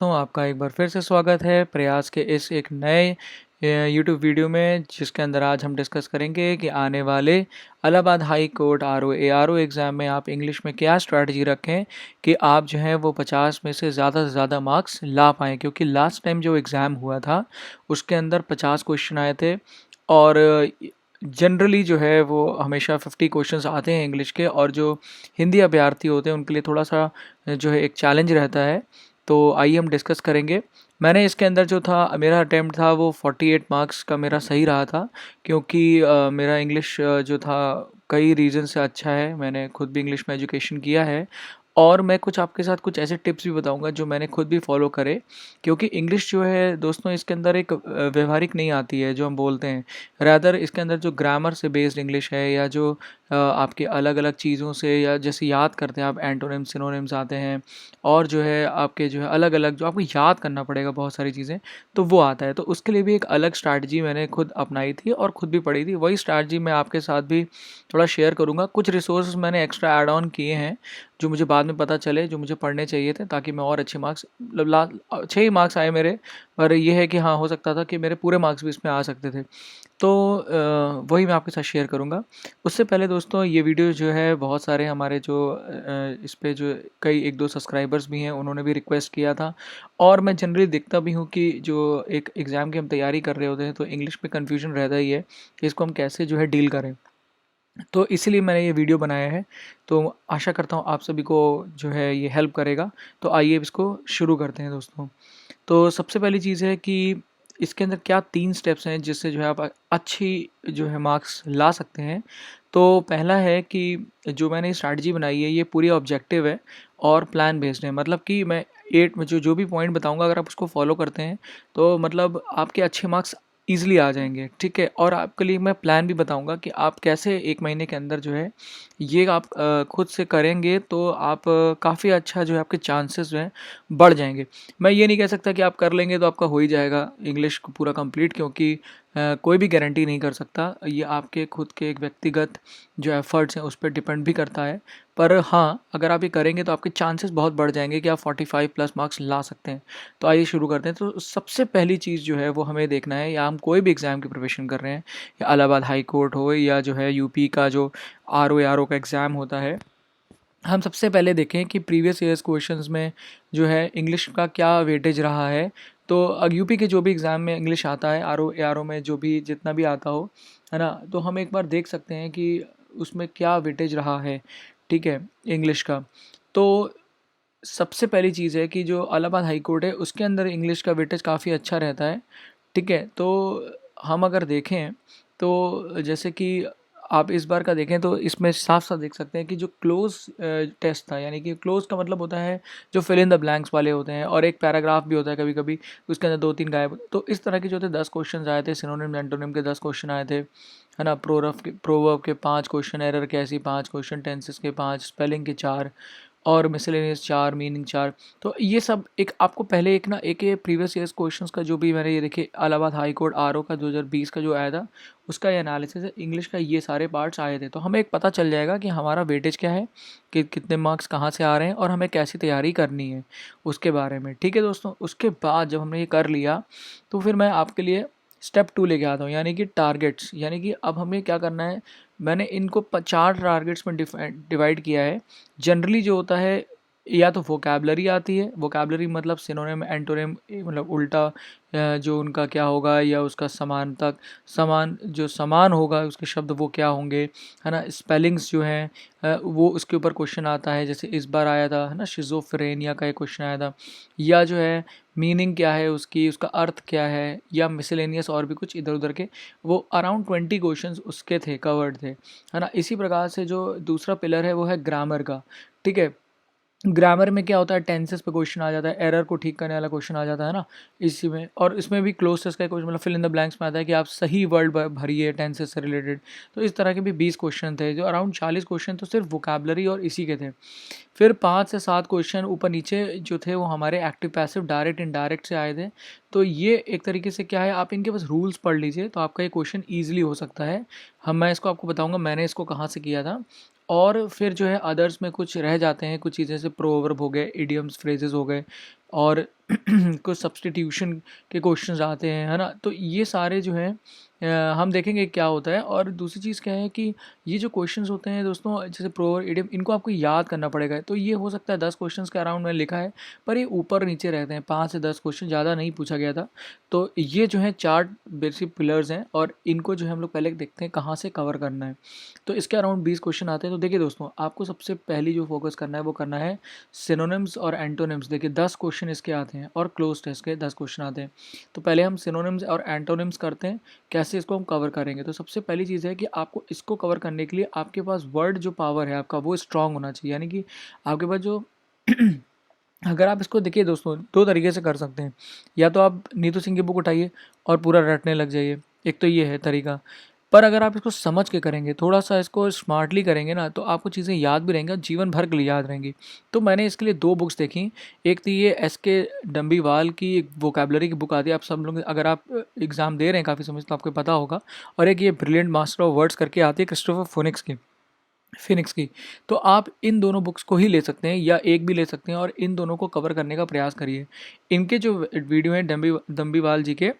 तो आपका एक बार फिर से स्वागत है प्रयास के इस एक नए यूट्यूब वीडियो में, जिसके अंदर आज हम डिस्कस करेंगे कि आने वाले Allahabad High Court R O exam में आप इंग्लिश में क्या स्ट्रैटेजी रखें कि आप जो है वो 50 में से ज़्यादा मार्क्स ला पाएँ। क्योंकि लास्ट टाइम जो एग्ज़ाम हुआ था उसके अंदर 50 क्वेश्चन आए थे और जनरली जो है वो हमेशा 50 क्वेश्चंस आते हैं इंग्लिश के, और जो हिंदी अभ्यर्थी होते हैं उनके लिए थोड़ा सा जो है एक चैलेंज रहता है। तो आइए हम डिस्कस करेंगे। मैंने इसके अंदर जो था मेरा अटेम्प्ट था वो 48 मार्क्स का मेरा सही रहा था, क्योंकि मेरा इंग्लिश जो था कई रीज़न से अच्छा है। मैंने खुद भी इंग्लिश में एजुकेशन किया है और मैं कुछ आपके साथ कुछ ऐसे टिप्स भी बताऊंगा जो मैंने खुद भी फॉलो करे। क्योंकि इंग्लिश जो है दोस्तों, इसके अंदर एक व्यवहारिक नहीं आती है जो हम बोलते हैं। रैदर इसके अंदर जो ग्रामर से बेस्ड इंग्लिश है, या जो आपके अलग अलग चीज़ों से, या जैसे याद करते हैं आप एंटोनिम्स सिनोनिम्स आते हैं, और जो है आपके जो है अलग अलग जो आपको याद करना पड़ेगा बहुत सारी चीज़ें, तो वो आता है। तो उसके लिए भी एक अलग स्ट्रैटेजी मैंने खुद अपनाई थी और खुद भी पढ़ी थी। वही स्ट्रैटेजी मैं आपके साथ भी थोड़ा शेयर करूँगा। कुछ रिसोर्स मैंने एक्स्ट्रा ऐड ऑन किए हैं जो मुझे बाद में पता चले, जो मुझे पढ़ने चाहिए थे, ताकि मैं और अच्छे मार्क्स, मतलब 6 ही मार्क्स आए मेरे। पर ये है कि हाँ, हो सकता था कि मेरे पूरे मार्क्स भी इसमें आ सकते थे। तो वही मैं आपके साथ शेयर करूँगा। उससे पहले दोस्तों, ये वीडियो जो है बहुत सारे हमारे जो इस पे जो कई 1-2 सब्सक्राइबर्स भी हैं, उन्होंने भी रिक्वेस्ट किया था। और मैं जनरली देखता भी हूँ कि जो एक एग्ज़ाम की हम तैयारी कर रहे होते हैं तो इंग्लिश में कन्फ्यूजन रहता ही है कि इसको हम कैसे जो है डील करें। तो इसीलिए मैंने ये वीडियो बनाया है। तो आशा करता हूँ आप सभी को जो है ये हेल्प करेगा। तो आइए इसको शुरू करते हैं दोस्तों। तो सबसे पहली चीज़ है कि इसके अंदर क्या 3 स्टेप्स हैं जिससे जो है आप अच्छी जो है मार्क्स ला सकते हैं। तो पहला है कि जो मैंने स्ट्रैटेजी बनाई है ये पूरी ऑब्जेक्टिव है और प्लान बेस्ड है। मतलब कि मैं 8 में जो भी पॉइंट बताऊंगा, अगर आप उसको फॉलो करते हैं तो मतलब आपके अच्छे मार्क्स ईज़िली आ जाएँगे, ठीक है? और आपके लिए मैं प्लान भी बताऊँगा कि आप कैसे 1 महीने के अंदर जो है ये आप खुद से करेंगे तो आप काफ़ी अच्छा जो है आपके चांसेस जो हैं बढ़ जाएँगे। मैं ये नहीं कह सकता कि आप कर लेंगे तो आपका हो ही जाएगा इंग्लिश को पूरा कंप्लीट, क्योंकि कोई भी गारंटी नहीं कर सकता। ये आपके खुद के एक व्यक्तिगत जो एफ़र्ट्स हैं उस पे डिपेंड भी करता है। पर हाँ, अगर आप ये करेंगे तो आपके चांसेस बहुत बढ़ जाएँगे कि आप 45 प्लस मार्क्स ला सकते हैं। तो आइए शुरू करते हैं। तो सबसे पहली चीज़ जो है वो हमें देखना है, या हम कोई भी एग्ज़ाम की प्रिपरेशन कर रहे हैं, या इलाहाबाद हाई कोर्ट हो, या जो है यूपी का जो आरओ का एग्ज़ाम होता है, हम सबसे पहले देखें कि प्रीवियस ईयर्स क्वेश्चंस में जो है इंग्लिश का क्या वेटेज रहा है। तो यूपी के जो भी एग्ज़ाम में इंग्लिश आता है, आरओ में जो भी जितना भी आता हो, है ना, तो हम एक बार देख सकते हैं कि उसमें क्या वेटेज रहा है, ठीक है, इंग्लिश का। तो सबसे पहली चीज़ है कि जो इलाहाबाद हाई कोर्ट है उसके अंदर इंग्लिश का वेटेज काफ़ी अच्छा रहता है, ठीक है। तो हम अगर देखें तो जैसे कि आप इस बार का देखें तो इसमें साफ-साफ देख सकते हैं कि जो क्लोज़ टेस्ट था, यानी कि क्लोज़ का मतलब होता है जो फिल इन द ब्लैंक्स वाले होते हैं, और एक पैराग्राफ भी होता है कभी-कभी, उसके अंदर 2-3 गायब। तो इस तरह के जो थे 10 क्वेश्चंस आए थे, सिनोनिम एंटोनिम के 10 क्वेश्चन आए थे, है ना, प्रोवर्ब के 5 क्वेश्चन, एरर के ऐसे ही 5 क्वेश्चन, टेंसेस के 5, स्पेलिंग के 4, और मिसलेनियस 4, मीनिंग 4। तो ये सब एक आपको पहले एक ना एक ये प्रीवियस ईयर्स क्वेश्चंस का जो भी मैंने ये देखिए इलाहाबाद हाई कोर्ट आरओ का 2020 का जो आया था उसका ये एनालिसिस है, इंग्लिश का ये सारे पार्ट्स आए थे। तो हमें एक पता चल जाएगा कि हमारा वेटेज क्या है, कि कितने मार्क्स कहाँ से आ रहे हैं, और हमें कैसी तैयारी करनी है उसके बारे में, ठीक है दोस्तों। उसके बाद जब हमने ये कर लिया तो फिर मैं आपके लिए स्टेप 2 लेके आता हूँ, यानी कि टारगेट्स। यानी कि अब हमें क्या करना है, मैंने इनको 4 टारगेट्स में डिवाइड किया है। जनरली जो होता है, या तो वोकैबलरी आती है, वोकैबलरी मतलब सिनोनिम एंटोनिम, मतलब उल्टा जो उनका क्या होगा, या उसका समानतक, समान जो समान होगा उसके शब्द वो क्या होंगे, है ना। स्पेलिंग्स जो हैं वो उसके ऊपर क्वेश्चन आता है, जैसे इस बार आया था, है ना, शिज़ोफ्रेनिया का एक क्वेश्चन आया था। या जो है मीनिंग क्या है उसकी, उसका अर्थ क्या है, या मिसलेनियस और भी कुछ इधर उधर के, वो अराउंड 20 क्वेश्चंस उसके थे, कवर्ड थे, है ना। इसी प्रकार से जो दूसरा पिलर है वो है ग्रामर का, ठीक है। ग्रामर में क्या होता है, टेंसेस पे क्वेश्चन आ जाता है, एरर को ठीक करने वाला क्वेश्चन आ जाता है ना इसी में। और इसमें भी क्लोजेस का क्वेश्चन, मतलब फिल इन द ब्लैंक्स में आता है कि आप सही वर्ड भरिए टेंसेस से रिलेटेड। तो इस तरह के भी 20 क्वेश्चन थे, जो अराउंड 40 क्वेश्चन तो सिर्फ वोकैबलरी और इसी के थे। फिर 5 से 7 क्वेश्चन ऊपर नीचे जो थे वो हमारे एक्टिव पैसिव डायरेक्ट इनडायरेक्ट से आए थे। तो ये एक तरीके से क्या है, आप इनके बस रूल्स पढ़ लीजिए तो आपका ये क्वेश्चन ईजिली हो सकता है। मैं इसको आपको बताऊंगा मैंने इसको कहाँ से किया था। और फिर जो है अदर्स में कुछ रह जाते हैं कुछ चीज़ें, जैसे प्रोवर्ब हो गए, इडियम्स फ्रेजेस हो गए, और कुछ सब्स्टिट्यूशन के क्वेश्चंस आते हैं, है ना। तो ये सारे जो है हम देखेंगे क्या होता है। और दूसरी चीज़ क्या है कि ये जो क्वेश्चंस होते हैं दोस्तों, जैसे प्रोवर इडियम, इनको आपको याद करना पड़ेगा। तो ये हो सकता है 10 क्वेश्चंस के अराउंड मैंने लिखा है, पर ये ऊपर नीचे रहते हैं, 5 से 10 क्वेश्चन, ज़्यादा नहीं पूछा गया था। तो ये जो है 4 बेसिक पिलर्स हैं, और इनको जो है हम लोग पहले देखते हैं कहाँ से कवर करना है। तो इसके अराउंड 20 क्वेश्चन आते हैं। तो देखिए दोस्तों, आपको सबसे पहली जो फोकस करना है वो करना है सिनोनिम्स और एंटोनिम्स। देखिए 10 क्वेश्चन इसके आते हैं, और क्लोज टेस्ट के 10 क्वेश्चन आते हैं। तो पहले हम सिनोनिम्स और एंटोनिम्स करते हैं, कैसे इसको हम कवर करेंगे। तो सबसे पहली चीज़ है कि आपको इसको कवर करने के लिए आपके पास वर्ड जो पावर है आपका, वो स्ट्रांग होना चाहिए। यानी कि आपके पास जो अगर आप इसको देखिए दोस्तों, दो तरीके से कर सकते हैं। या तो आप नीतू सिंह की बुक उठाइए और पूरा रटने लग जाइए, एक तो ये है तरीका। पर अगर आप इसको समझ के करेंगे, थोड़ा सा इसको स्मार्टली करेंगे ना, तो आपको चीज़ें याद भी रहेंगी और जीवन भर के लिए याद रहेंगी। तो मैंने इसके लिए 2 बुक्स देखी। एक थी ये एस.के. डंबीवाल की एक वोकैबुलरी की बुक आती है, आप सब लोग अगर आप एग्ज़ाम दे रहे हैं काफ़ी समय से तो आपको पता होगा। और एक ये ब्रिलियंट मास्टर ऑफ वर्ड्स करके आती है क्रिस्टोफर फिनिक्स की। तो आप इन दोनों बुक्स को ही ले सकते हैं, या एक भी ले सकते हैं, और इन दोनों को कवर करने का प्रयास करिए। इनके जो वीडियो हैं दम्बीवाल जी के,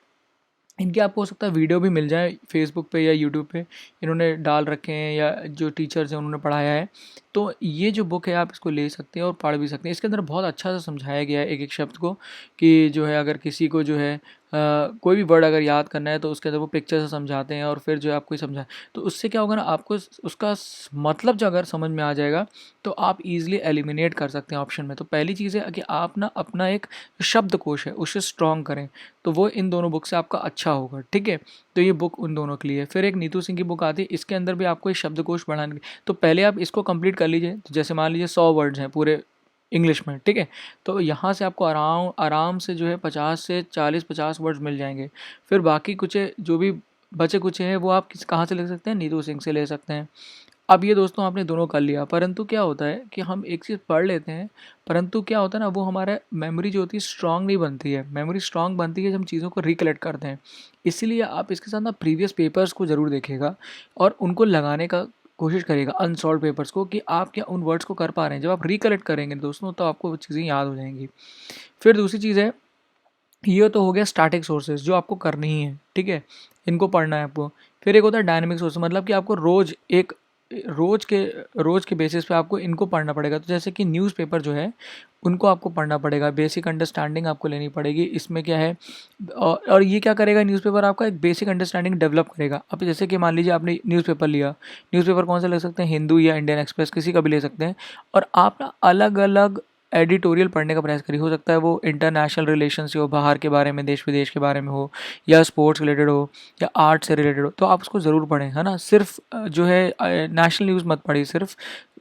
इनके आपको हो सकता है वीडियो भी मिल जाए फेसबुक पे या यूट्यूब पे, इन्होंने डाल रखे हैं, या जो टीचर्स हैं उन्होंने पढ़ाया है। तो ये जो बुक है आप इसको ले सकते हैं और पढ़ भी सकते हैं। इसके अंदर बहुत अच्छा सा समझाया गया है एक एक शब्द को, कि जो है अगर किसी को जो है कोई भी वर्ड अगर याद करना है तो उसके अंदर वो पिक्चर से समझाते हैं, और फिर जो है आपको समझाए। तो उससे क्या होगा ना, आपको उसका मतलब जो अगर समझ में आ जाएगा तो आप ईजिली एलिमिनेट कर सकते हैं ऑप्शन में। तो पहली चीज़ है कि आप ना अपना एक शब्दकोश है उसे स्ट्रॉन्ग करें, तो वो इन दोनों बुक से आपका अच्छा होगा, ठीक है। तो ये बुक उन दोनों के लिए है। फिर एक नीतू सिंह की बुक आती है, इसके अंदर भी आपको एक शब्दकोश बढ़ाने की। तो पहले आप इसको कंप्लीट कर लीजिए। तो जैसे मान लीजिए 100 वर्ड्स हैं पूरे इंग्लिश में, ठीक है। तो यहाँ से आपको आराम आराम से जो है 50 से 40-50 वर्ड्स मिल जाएंगे। फिर बाकी कुछ जो भी बचे कुछ हैं वो आप कहाँ से ले सकते हैं, नीतू सिंह से ले सकते हैं। अब ये दोस्तों आपने दोनों कर लिया, परंतु क्या होता है कि हम एक चीज़ पढ़ लेते हैं, परंतु क्या होता है ना, वो हमारा मेमोरी जो होती है स्ट्रांग नहीं बनती है। मेमोरी स्ट्रांग बनती है जब हम चीज़ों को रिकलेक्ट करते हैं। इसीलिए आप इसके साथ ना प्रीवियस पेपर्स को ज़रूर देखिएगा, और उनको लगाने का कोशिश करिएगा, अनसॉल्व पेपर्स को, कि आप क्या उन वर्ड्स को कर पा रहे हैं। जब आप रिकलेक्ट करेंगे दोस्तों, तो आपको वो चीज़ें याद हो जाएंगी। फिर दूसरी चीज़ है, ये तो हो गया स्टैटिक सोर्सेज जो आपको करनी ही है, ठीक है, इनको पढ़ना है आपको। फिर एक होता है डायनेमिक सोर्स, मतलब कि आपको रोज़ के बेसिस पे आपको इनको पढ़ना पड़ेगा। तो जैसे कि न्यूज़पेपर जो है उनको आपको पढ़ना पड़ेगा, बेसिक अंडरस्टैंडिंग आपको लेनी पड़ेगी। इसमें क्या है, और ये क्या करेगा, न्यूज़पेपर आपका एक बेसिक अंडरस्टैंडिंग डेवलप करेगा। अब जैसे कि मान लीजिए आपने न्यूज़पेपर लिया, न्यूज़पेपर कौन सा ले सकते हैं, हिंदू या इंडियन एक्सप्रेस, किसी का भी ले सकते हैं। और आप ना अलग अलग एडिटोरियल पढ़ने का प्रयास करिए। हो सकता है वो इंटरनेशनल रिलेशंस हो, बाहर के बारे में, देश विदेश के बारे में हो, या स्पोर्ट्स रिलेटेड हो, या आर्ट से रिलेटेड हो, तो आप उसको ज़रूर पढ़ें, है ना। सिर्फ जो है नेशनल न्यूज़ मत पढ़िए सिर्फ,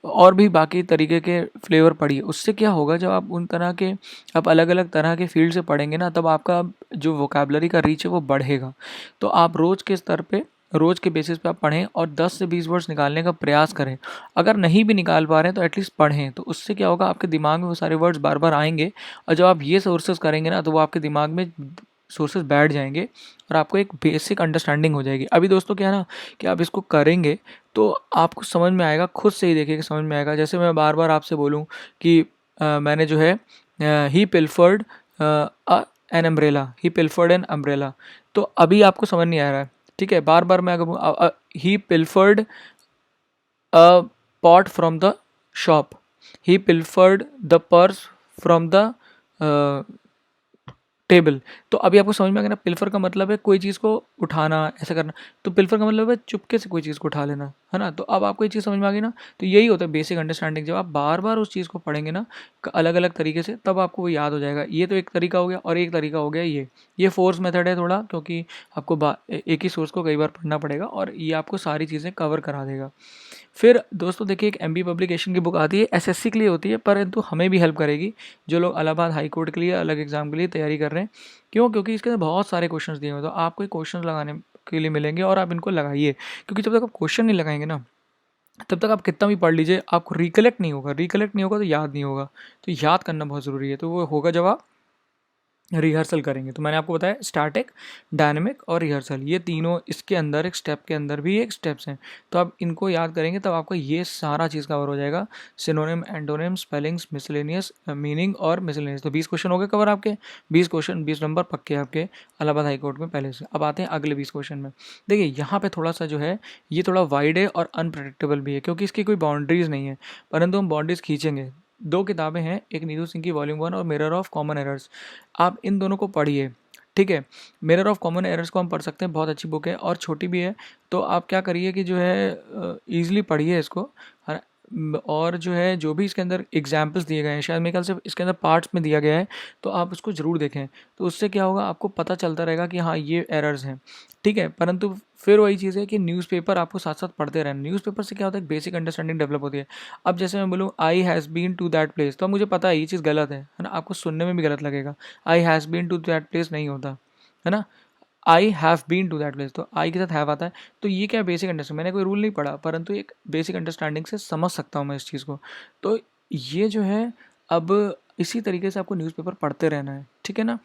और भी बाकी तरीके के फ्लेवर पढ़िए। उससे क्या होगा, जब आप उन तरह के आप अलग अलग तरह के फील्ड से पढ़ेंगे ना, तब आपका जो वोकैबुलरी का रीच है वो बढ़ेगा। तो आप रोज़ के स्तर पे, रोज़ के बेसिस पे आप पढ़ें, और 10 से 20 वर्ड्स निकालने का प्रयास करें। अगर नहीं भी निकाल पा रहे हैं तो एटलीस्ट पढ़ें। तो उससे क्या होगा, आपके दिमाग में वो सारे वर्ड्स बार बार आएंगे, और जब आप ये सोर्सेज करेंगे ना, तो वो आपके दिमाग में सोर्सेज बैठ जाएंगे, और आपको एक बेसिक अंडरस्टैंडिंग हो जाएगी। अभी दोस्तों क्या है ना, कि आप इसको करेंगे तो आपको समझ में आएगा, खुद से ही देखिए समझ में आएगा। जैसे मैं बार बार आपसे बोलूँ कि मैंने जो है he pilfered an umbrella, he pilfered an umbrella, तो अभी आपको समझ नहीं आ रहा है, ठीक है। बार बार मैं अगर he pilfered a pot from the shop, he pilfered the purse from the table, तो अभी आपको समझ में आ गया ना, पिल्फर का मतलब है कोई चीज़ को उठाना, ऐसा करना। तो पिल्फर का मतलब है चुपके से कोई चीज़ को उठा लेना, है ना। तो अब आपको ये चीज़ समझ में आ गई ना। तो यही होता है बेसिक अंडरस्टैंडिंग। जब आप बार बार उस चीज़ को पढ़ेंगे ना अलग अलग तरीके से, तब आपको वो याद हो जाएगा। ये तो एक तरीका हो गया, और एक तरीका हो गया ये फोर्स मेथड है थोड़ा, क्योंकि आपको एक ही सोर्स को कई बार पढ़ना पड़ेगा, और ये आपको सारी चीज़ें कवर करा देगा। फिर दोस्तों देखिए, एक एमबी पब्लिकेशन की बुक आती है, एसएससी के लिए होती है, परंतु हमें भी हेल्प करेगी जो लोग इलाहाबाद हाई कोर्ट के लिए अलग एग्जाम के लिए तैयारी कर रहे हैं। क्यों, क्योंकि इसके अंदर बहुत सारे क्वेश्चंस दिए हुए हैं, तो आपको क्वेश्चन लगाने के लिए मिलेंगे, और आप इनको लगाइए। क्योंकि जब तक आप क्वेश्चन नहीं लगाएंगे ना, तब तक आप कितना भी पढ़ लीजिए, आपको रिकलेक्ट नहीं होगा तो याद नहीं होगा। तो याद करना बहुत ज़रूरी है। तो वो होगा जब आप रिहर्सल करेंगे। तो मैंने आपको बताया स्टैटिक, डायनेमिक और रिहर्सल, ये तीनों इसके अंदर एक स्टेप के अंदर भी एक स्टेप्स हैं। तो आप इनको याद करेंगे तब आपको ये सारा चीज़ कवर हो जाएगा, synonym, antonym, spellings, miscellaneous meaning और मिसलेनियस। तो 20 क्वेश्चन हो गए कवर आपके, 20 क्वेश्चन 20 नंबर पक्के आपके इलाहाबाद हाई कोर्ट में पहले से। अब आते हैं अगले 20 क्वेश्चन में। देखिए यहाँ पे थोड़ा सा जो है ये थोड़ा वाइड है और अनप्रडिक्टेबल भी है, क्योंकि इसकी कोई बाउंड्रीज नहीं है, परंतु हम बाउंड्रीज खींचेंगे। दो किताबें हैं, एक नीतू सिंह की वॉल्यूम 1 और मिरर ऑफ कॉमन एरर्स, आप इन दोनों को पढ़िए। ठीक है, मिरर ऑफ कॉमन एरर्स को हम पढ़ सकते हैं, बहुत अच्छी बुक है और छोटी भी है। तो आप क्या करिए कि जो है ईजिली पढ़िए इसको, है ना? और जो है जो भी इसके अंदर एग्जाम्पल्स दिए गए हैं, शायद मेरे ख्याल से इसके अंदर पार्ट्स में दिया गया है, तो आप उसको ज़रूर देखें। तो उससे क्या होगा, आपको पता चलता रहेगा कि हाँ ये एरर्स हैं। ठीक है, परंतु फिर वही चीज़ है कि न्यूज़पेपर आपको साथ साथ पढ़ते रहना। न्यूज़पेपर से क्या होता है, बेसिक अंडरस्टैंडिंग डेवलप होती है। अब जैसे मैं बोलूँ I has been to that place, तो अब मुझे पता है ये चीज़ गलत है ना, आपको सुनने में भी गलत लगेगा। I has been to that place नहीं होता है ना, I have been to that place, तो आई के साथ हैव आता है। तो ये क्या बेसिक अंडरस्टैंडिंग, मैंने कोई रूल नहीं पढ़ा, परंतु एक बेसिक अंडरस्टैंडिंग से समझ सकता हूँ मैं इस चीज़ को। तो ये जो है, अब इसी तरीके से आपको न्यूज़पेपर पढ़ते रहना है, ठीक है ना।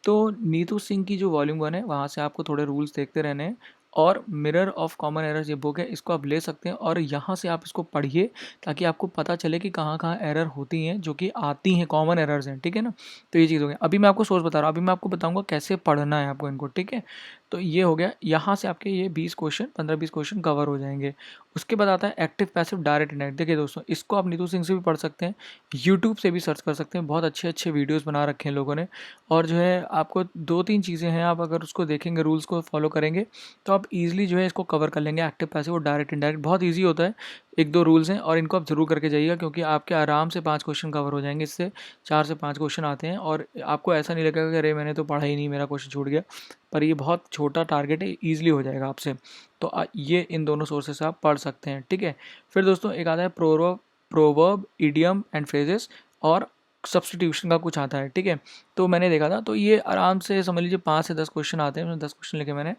तो नीतू सिंह की जो वॉल्यूम 1 है, वहाँ से आपको थोड़े रूल्स देखते रहने हैं। और मिरर ऑफ कॉमन एरर्स ये बुक है, इसको आप ले सकते हैं और यहाँ से आप इसको पढ़िए, ताकि आपको पता चले कि कहाँ कहाँ एरर होती हैं, जो कि आती हैं, कॉमन एरर्स हैं, ठीक है ना। तो ये चीज़ हो गया। अभी मैं आपको सोर्स बता रहा हूँ, अभी मैं आपको बताऊँगा कैसे पढ़ना है आपको इनको, ठीक है। तो ये हो गया, यहाँ से आपके ये 20 क्वेश्चन, 15-20 क्वेश्चन कवर हो जाएंगे। उसके बाद आता है एक्टिव, पैसिव, डायरेक्ट, इनडायरेक्ट। देखिए दोस्तों, इसको आप नीतू सिंह से भी पढ़ सकते हैं, यूट्यूब से भी सर्च कर सकते हैं, बहुत अच्छे अच्छे वीडियोस बना रखे हैं लोगों ने। और जो है आपको 2-3 चीज़ें हैं, आप अगर उसको देखेंगे, रूल्स को फॉलो करेंगे, तो आप ईजिली जो है इसको कवर कर लेंगे। एक्टिव, पैसिव और डायरेक्ट, इनडायरेक्ट बहुत ईजी होता है। 1-2 रूल्स हैं और इनको आप ज़रूर करके जाइएगा, क्योंकि आपके आराम से 5 क्वेश्चन कवर हो जाएंगे इससे। 4 से 5 क्वेश्चन आते हैं और आपको ऐसा नहीं लगेगा कि अरे मैंने तो पढ़ा ही नहीं, मेरा क्वेश्चन छूट गया। पर ये बहुत छोटा टारगेट है, ईजिली हो जाएगा आपसे। तो ये इन दोनों सोर्सेस से आप पढ़ सकते हैं, ठीक है। फिर दोस्तों एक आता है प्रोवर्ब, इडियम एंड फ्रेजेस और सब्स्टिट्यूशन का कुछ आता है, ठीक है। तो मैंने देखा था, तो ये आराम से समझ लीजिए 5 से 10 क्वेश्चन आते हैं, 10 क्वेश्चन लिखे मैंने।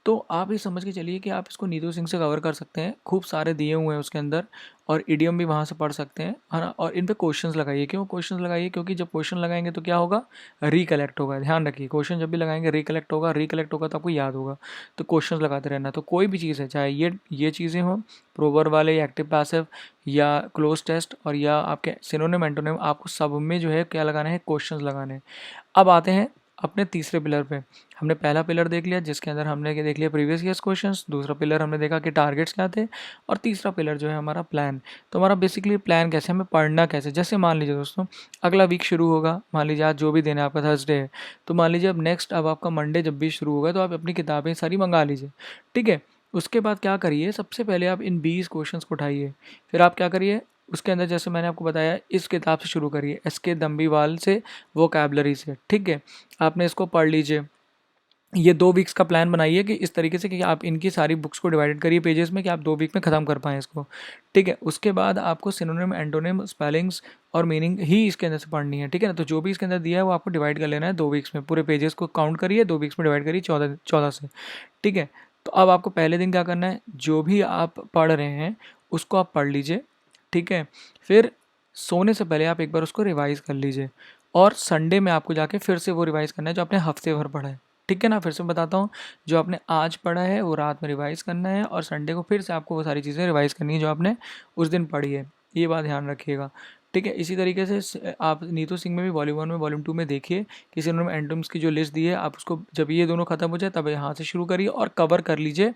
तो आप ये समझ के चलिए कि आप इसको नीतू सिंह से कवर कर सकते हैं, खूब सारे दिए हुए हैं उसके अंदर। और इडियम भी वहाँ से पढ़ सकते हैं, है ना। और इन पे क्वेश्चंस लगाइए। क्यों क्वेश्चंस लगाइए, क्योंकि जब क्वेश्चन लगाएंगे तो क्या होगा, रिकलेक्ट होगा। ध्यान रखिए, क्वेश्चन जब भी लगाएंगे रिकलेक्ट होगा, रिकलेक्ट होगा तो आपको याद होगा। तो क्वेश्चंस लगाते रहना। तो कोई भी चीज़ है, चाहे ये चीज़ें हों, प्रोवर्ब वाले, एक्टिव पैसिव या क्लोज टेस्ट, और या आपके सिनोनिम एंटोनिम, आपको सब में जो है क्या लगाना है, क्वेश्चंस लगाने हैं। अब आते हैं अपने तीसरे पिलर पे। हमने पहला पिलर देख लिया, जिसके अंदर हमने क्या देख लिया, प्रीवियस ईयर्स क्वेश्चंस। दूसरा पिलर हमने देखा कि टारगेट्स क्या थे, और तीसरा पिलर जो है हमारा प्लान। तो हमारा बेसिकली प्लान कैसे, हमें पढ़ना कैसे। जैसे मान लीजिए दोस्तों, अगला वीक शुरू होगा, मान लीजिए आज जो भी दिन है आपका थर्सडे है, तो मान लीजिए अब नेक्स्ट, अब आपका मंडे जब भी शुरू होगा, तो आप अपनी किताबें सारी मंगा लीजिए, ठीक है। उसके बाद क्या करिए, सबसे पहले आप इन 20 क्वेश्चंस को उठाइए। फिर आप क्या करिए, उसके अंदर जैसे मैंने आपको बताया, इस किताब से शुरू करिए, एस.के. दम्बीवाल से, वोकैबलरी से, ठीक है। आपने इसको पढ़ लीजिए। ये 2 वीक्स का प्लान बनाइए कि इस तरीके से कि आप इनकी सारी बुक्स को डिवाइडेड करिए पेजेस में, कि आप 2 वीक में ख़त्म कर पाएँ इसको, ठीक है। उसके बाद आपको सिनोनिम, एंटोनिम, स्पेलिंग्स और मीनिंग ही इसके अंदर से पढ़नी है, ठीक है ना। तो जो भी इसके अंदर दिया है वो आपको डिवाइड कर लेना है 2 वीक्स में। पूरे पेजेस को काउंट करिए, 2 वीक्स में डिवाइड करिए 14 से, ठीक है। तो अब आपको पहले दिन क्या करना है, जो भी आप पढ़ रहे हैं उसको आप पढ़ लीजिए, ठीक है। फिर सोने से पहले आप एक बार उसको रिवाइज़ कर लीजिए, और संडे में आपको जाके फिर से वो रिवाइज़ करना है जो आपने हफ्ते भर पढ़ा है, ठीक है ना। फिर से बताता हूँ, जो आपने आज पढ़ा है वो रात में रिवाइज़ करना है, और संडे को फिर से आपको वो सारी चीज़ें रिवाइज़ करनी है जो आपने उस दिन पढ़ी है। ये बात ध्यान रखिएगा, ठीक है। इसी तरीके से आप नीतू सिंह में भी वॉल्यूम 1 में, वॉल्यूम 2 में देखिए कि सिनोनिम एंटोनिम्स की जो लिस्ट दी है, आप उसको जब ये दोनों खत्म हो जाए तब यहाँ से शुरू करिए और कवर कर लीजिए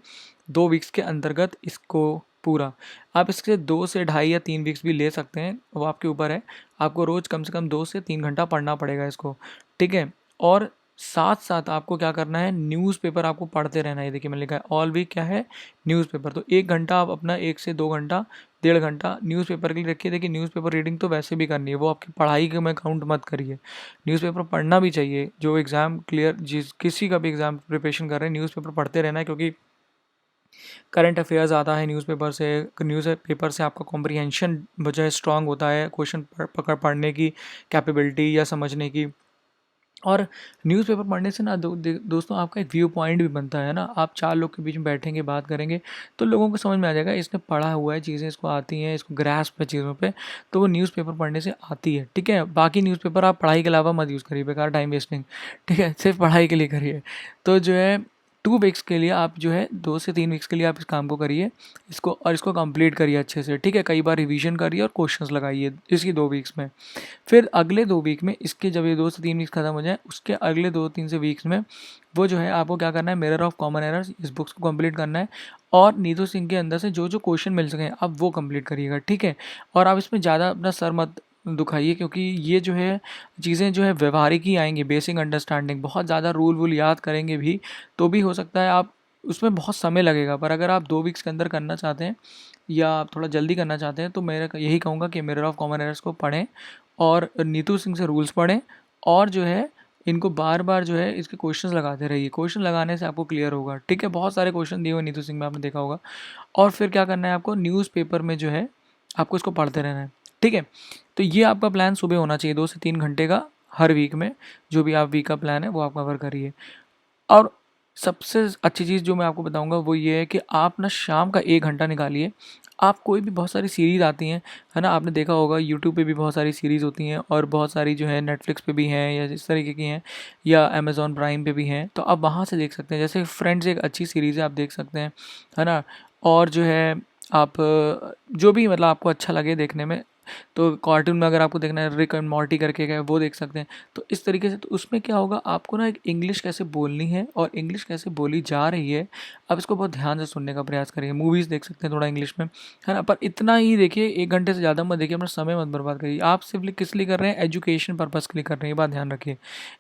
2 वीक्स के अंतर्गत इसको पूरा। आप इसके 2 से ढाई या 3 वीक्स भी ले सकते हैं, वो आपके ऊपर है। आपको रोज़ कम से कम 2 से 3 घंटा पढ़ना पड़ेगा इसको, ठीक है। और साथ साथ आपको क्या करना है, न्यूज़पेपर आपको पढ़ते रहना है। ये देखिए मैंने लिखा है ऑल वीक क्या है, न्यूज़पेपर। तो 1 घंटा आप अपना, 1 से 2 घंटा, 1.5 घंटा न्यूज़पेपर के लिए रखिए। देखिए न्यूज़पेपर रीडिंग तो वैसे भी करनी है, वो आपकी पढ़ाई के में काउंट मत करिए। न्यूज़पेपर पढ़ना भी चाहिए, जो एग्ज़ाम क्लियर, जिस किसी का भी एग्ज़ाम प्रिपरेशन कर रहे हैं, न्यूज़पेपर पढ़ते रहना है, क्योंकि करंट अफेयर्स आता है न्यूज़पेपर से। न्यूज़पेपर से आपका कॉम्प्रिहेंशन जो है स्ट्रांग होता है, क्वेश्चन पढ़ने की कैपेबिलिटी या समझने की, और न्यूज़पेपर पढ़ने से ना दोस्तों आपका एक व्यू पॉइंट भी बनता है ना। आप 4 लोग के बीच में बैठेंगे, बात करेंगे, तो लोगों को समझ में आ जाएगा इसने पढ़ा हुआ है, चीज़ें इसको आती हैं, इसको ग्रास्प है चीज़ों पे, तो वो न्यूज़पेपर पढ़ने से आती है, ठीक है। बाकी न्यूज़पेपर आप पढ़ाई के अलावा मत यूज़ करिए, बेकार टाइम वेस्टिंग, ठीक है, सिर्फ पढ़ाई के लिए करिए। तो जो है 2 वीक्स के लिए आप जो है 2 से 3 वीक्स के लिए आप इस काम को करिए, इसको कंप्लीट करिए अच्छे से, ठीक है। कई बार रिवीजन करिए और क्वेश्चंस लगाइए इसी 2 वीक्स में। फिर अगले 2 वीक में इसके जब ये 2 से 3 वीक्स खत्म हो जाए, उसके अगले 2-3 से वीक्स में वो जो है आपको क्या करना है, मिरर ऑफ कॉमन एरर्स इस बुक्स को कंप्लीट करना है और नीतू सिंह के अंदर से जो जो क्वेश्चन मिल सकें आप वो कंप्लीट करिएगा, ठीक है। और आप इसमें ज़्यादा अपना सर मत दुखाइए, क्योंकि ये जो है चीज़ें जो है व्यवहारिक ही आएंगी, बेसिक अंडरस्टैंडिंग। बहुत ज़्यादा रूल वूल याद करेंगे भी तो भी हो सकता है आप उसमें बहुत समय लगेगा, पर अगर आप 2 वीक्स के अंदर करना चाहते हैं या आप थोड़ा जल्दी करना चाहते हैं तो मैं यही कहूँगा कि मिरर ऑफ कॉमन एरर्स को पढ़ें और नीतू सिंह से रूल्स पढ़ें और जो है इनको बार बार जो है इसके क्वेश्चंस लगाते रहिए। क्वेश्चन लगाने से आपको क्लियर होगा, ठीक है। बहुत सारे क्वेश्चन दिए हुए नीतू सिंह में, आपने देखा होगा। और फिर क्या करना है आपको, न्यूज़पेपर में जो है आपको इसको पढ़ते रहना है, ठीक है। तो ये आपका प्लान सुबह होना चाहिए 2 से 3 घंटे का हर वीक में। जो भी आप वीक का प्लान है वो आप कवर करिए। और सबसे अच्छी चीज़ जो मैं आपको बताऊंगा वो ये है कि आप ना शाम का 1 घंटा निकालिए। आप कोई भी, बहुत सारी सीरीज़ आती हैं, है ना, आपने देखा होगा यूट्यूब पे भी बहुत सारी सीरीज़ होती हैं और बहुत सारी जो है नेटफ्लिक्स पे भी हैं या इस तरीके की हैं या अमेज़ॉन प्राइम पे भी हैं, तो आप वहाँ से देख सकते हैं। जैसे फ्रेंड्स एक अच्छी सीरीज़ है, आप देख सकते हैं, है ना। और जो है आप जो भी मतलब आपको अच्छा लगे देखने में, तो कार्टून में अगर आपको देखना है रिक एंड मॉर्टी करके है वो देख सकते हैं। तो इस तरीके से, तो उसमें क्या होगा आपको ना, एक इंग्लिश कैसे बोलनी है और इंग्लिश कैसे बोली जा रही है, आप इसको बहुत ध्यान से सुनने का प्रयास करिए। मूवीज़ देख सकते हैं थोड़ा इंग्लिश में, है ना, पर इतना ही देखिए, 1 घंटे से ज़्यादा मत देखिए, अपना समय मत बर्बाद करिए। आप सिर्फ किस लिए कर रहे हैं, एजुकेशन पर्पज़ के लिए कर रहे हैं, ये बात ध्यान रखिए।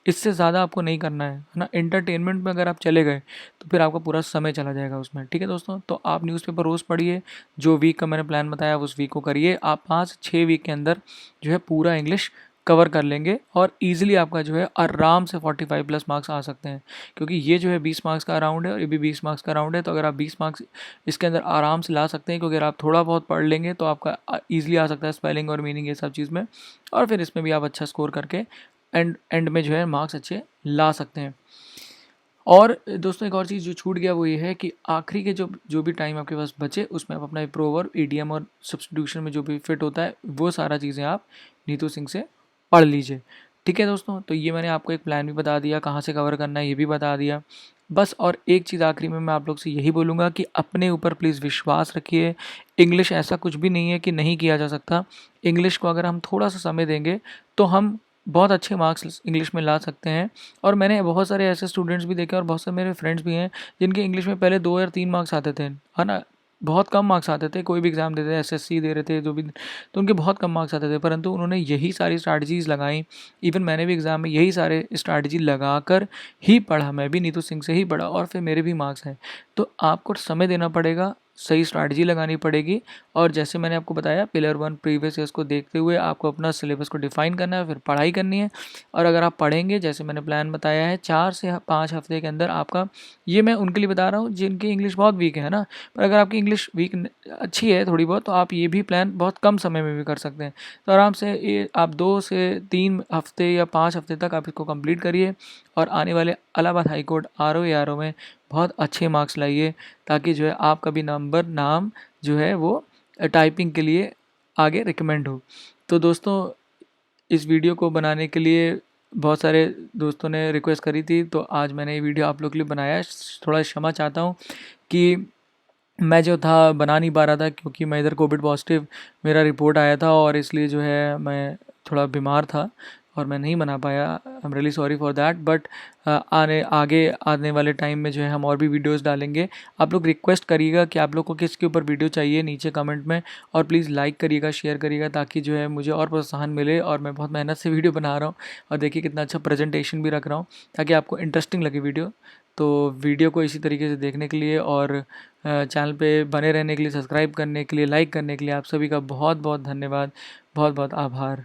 इससे ज़्यादा आपको नहीं करना है ना। एंटरटेनमेंट में अगर आप चले गए तो फिर आपका पूरा समय चला जाएगा उसमें, ठीक है दोस्तों। तो आप न्यूज़पेपर रोज़ पढ़िए, जो वीक का मैंने प्लान बताया उस वीक को करिए। आप 5-6 वीक के अंदर जो है पूरा इंग्लिश कवर कर लेंगे और इजीली आपका जो है आराम से 45 प्लस मार्क्स आ सकते हैं, क्योंकि ये जो है 20 मार्क्स का राउंड है और ये भी 20 मार्क्स का राउंड है। तो अगर आप 20 मार्क्स इसके अंदर आराम से ला सकते हैं, क्योंकि अगर आप थोड़ा बहुत पढ़ लेंगे तो आपका ईजिली आ सकता है स्पेलिंग और मीनिंग, ये सब चीज़ में। और फिर इसमें भी आप अच्छा स्कोर करके एंड में जो है मार्क्स अच्छे ला सकते हैं। और दोस्तों एक और चीज़ जो छूट गया वो ये है कि आखिरी के जो भी टाइम आपके पास बचे उसमें आप अपना प्रोवर्ब, ईडीएम और सब्स्टिट्यूशन में जो भी फिट होता है वो सारा चीज़ें आप नीतू सिंह से पढ़ लीजिए, ठीक है दोस्तों। तो ये मैंने आपको एक प्लान भी बता दिया, कहाँ से कवर करना है ये भी बता दिया बस। और एक चीज़ आखिरी में मैं आप लोग से यही बोलूँगा कि अपने ऊपर प्लीज़ विश्वास रखिए। इंग्लिश ऐसा कुछ भी नहीं है कि नहीं किया जा सकता। इंग्लिश को अगर हम थोड़ा सा समय देंगे तो हम बहुत अच्छे मार्क्स इंग्लिश में ला सकते हैं। और मैंने बहुत सारे ऐसे स्टूडेंट्स भी देखे और बहुत सारे मेरे फ्रेंड्स भी हैं जिनके इंग्लिश में पहले 2 या 3 मार्क्स आते थे, है ना। बहुत कम मार्क्स आते थे, कोई भी एग्ज़ाम देते थे, एसएससी दे रहे थे जो भी, तो उनके बहुत कम मार्क्स आते थे, परंतु उन्होंने यही सारी स्ट्रैटेजीज़ लगाई। इवन मैंने भी एग्ज़ाम में यही सारे स्ट्रैटेजी लगाकर ही पढ़ा, मैं भी नीतू सिंह से ही पढ़ा और फिर मेरे भी मार्क्स हैं। तो आपको समय देना पड़ेगा, सही स्ट्रैटेजी लगानी पड़ेगी। और जैसे मैंने आपको बताया, पिलर 1 प्रीवियस ईयर्स को देखते हुए आपको अपना सिलेबस को डिफ़ाइन करना है, फिर पढ़ाई करनी है। और अगर आप पढ़ेंगे जैसे मैंने प्लान बताया है, 4 से 5 हफ्ते के अंदर आपका, ये मैं उनके लिए बता रहा हूँ जिनकी इंग्लिश बहुत वीक है ना, पर अगर आपकी इंग्लिश वीक अच्छी है थोड़ी बहुत, तो आप ये भी प्लान बहुत कम समय में भी कर सकते हैं। तो आराम से ये आप 2 से 3 हफ्ते या 5 हफ्ते तक आप इसको कंप्लीट करिए और आने वाले Allahabad High Court R O A R O में बहुत अच्छे मार्क्स लाइए, ताकि जो है आपका भी नाम जो है वो टाइपिंग के लिए आगे रिकमेंड हो। तो दोस्तों इस वीडियो को बनाने के लिए बहुत सारे दोस्तों ने रिक्वेस्ट करी थी, तो आज मैंने ये वीडियो आप लोग के लिए बनाया है। थोड़ा क्षमा चाहता हूँ कि मैं जो था बना नहीं पा रहा था, क्योंकि मैं इधर कोविड पॉजिटिव मेरा रिपोर्ट आया था और इसलिए जो है मैं थोड़ा बीमार था और मैं नहीं बना पाया। I am really sorry for that. But आने वाले टाइम में जो है हम और भी वीडियोस डालेंगे। आप लोग रिक्वेस्ट करिएगा कि आप लोग को किसके ऊपर वीडियो चाहिए नीचे कमेंट में, और प्लीज़ लाइक करिएगा, शेयर करिएगा, ताकि जो है मुझे और प्रोत्साहन मिले। और मैं बहुत मेहनत से वीडियो बना रहा हूँ और देखिए कितना अच्छा प्रेजेंटेशन भी रख रहा हूँ, ताकि आपको इंटरेस्टिंग लगे वीडियो। तो वीडियो को इसी तरीके से देखने के लिए और चैनल पे बने रहने के लिए, सब्सक्राइब करने के लिए, लाइक करने के लिए आप सभी का बहुत बहुत धन्यवाद, बहुत बहुत आभार।